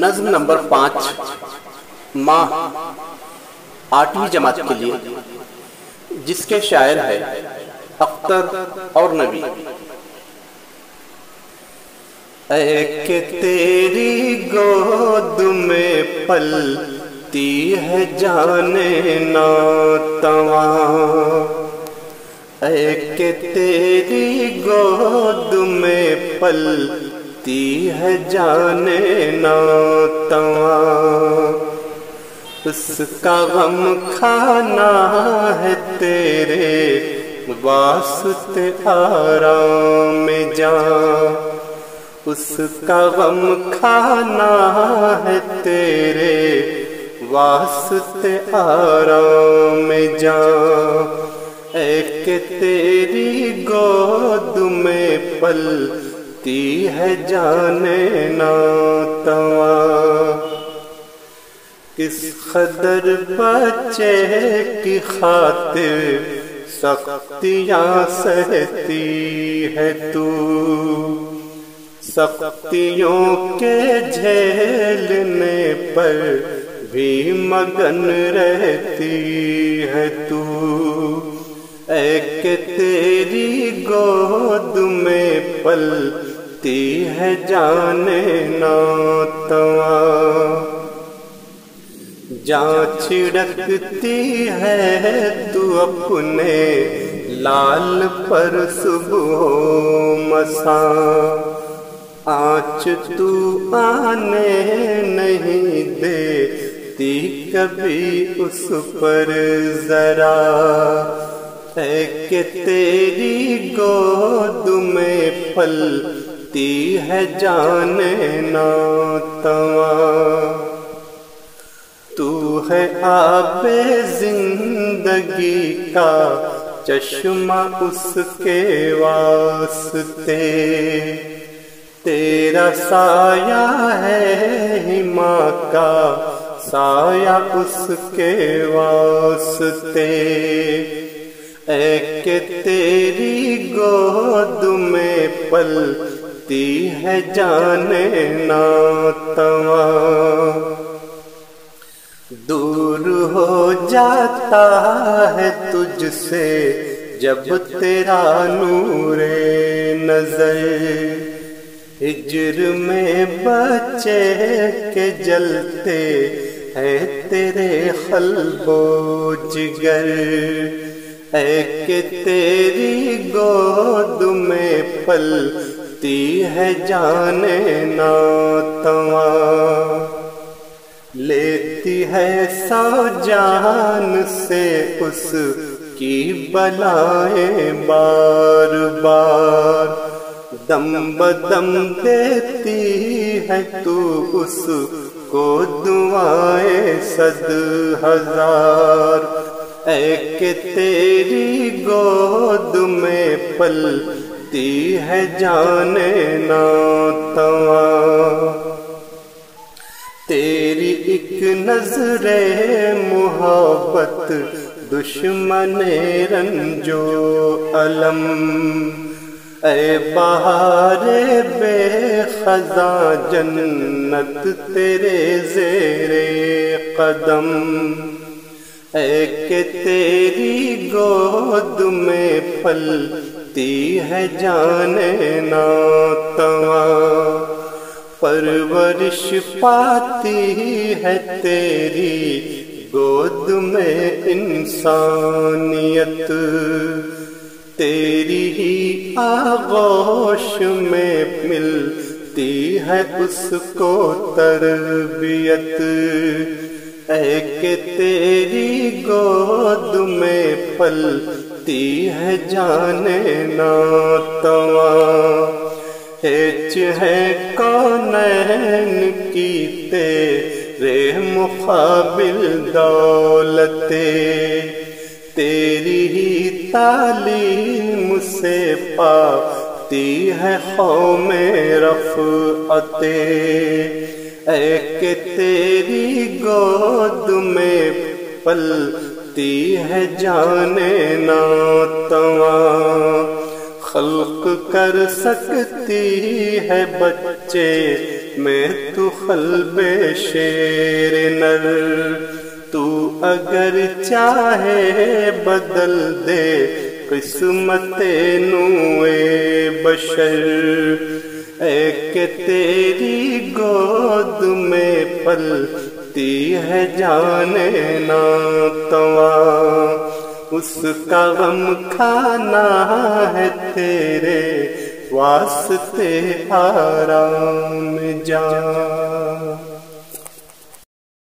نظم نمبر 5 ماہ 8ویں جماعت کے لیے، جس کے شاعر ہے اختر اور نبی۔ اے کہ تیری گود میں پلتی ہے جان ناتواں، اے کہ تیری گود میں پلتی ہے جان ناتواں، اس کا غم کھانا ہے تیرے واسطے آرام جاں، اس کا غم کھانا ہے تیرے واسطے آرام جاں، اے کہ تیری گود میں پلتی ہے جان ناتواں، کس قدر بچے کی خاطر سختیاں سہتی ہے تو، سختیوں کے جھیلنے پر بھی مگن رہتی ہے تو، اے کہ تیری گود میں پلتی ہے جان ناتواں، جاں چھڑکتی ہے تو اپنے لال پر صبح و مساء، آنچ تو آنے نہیں دیتی کبھی اس پر ذرا، اے کہ تیری گود میں پلتی ہے جان ناتواں، تو ہے آب زندگی کا چشمہ اس کے واسطے، تیرا سایہ ہے ہما کا سایہ اس کے واسطے، اے کہ تیری گود میں پلتی ہے جان ناتواں، دور ہو جاتا ہے تجھ سے جب تیرا نور نظر، ہجر میں بچے کے جلتے ہیں تیرے قلب و جگر، اے کہ تیری گود میں پلتی ہے جان ناتواں، لیتی ہے سو جان سے اس کی بلائیں بار بار، دم بدم دیتی ہے تو اس کو دعائیں 100,000، اے کہ تیری گود میں پلتی ہے جان ناتواں، تیری ایک نظر محبت دشمن رنج و الم، اے بہار بے خزاں جنت تیرے زیر قدم، اے کہ تیری گود میں پلتی ہے جان ناتواں، پرورش پاتی ہے تیری گود میں انسانیت، تیری ہی آغوش میں ملتی ہے اس کو تربیت، اے کہ تیری گود میں پلتی ہے جان ناتواں، ہیچ ہے کونین کی تیرے مقابل دولتیں، تیری ہی تعلیم سے پاتی ہے قوم رفعتیں، اے کہ تیری گود میں پلتی ہے جان ناتواں، خلق کر سکتی ہے بچے میں تو قلب شیر نر، تو اگر چاہے بدل دے قسمت نوئے بشر، اے کہ تیری گود میں پلتی ہے جان ناتواں، اس کا غم کھانا ہے تیرے واسطے آرام جاں۔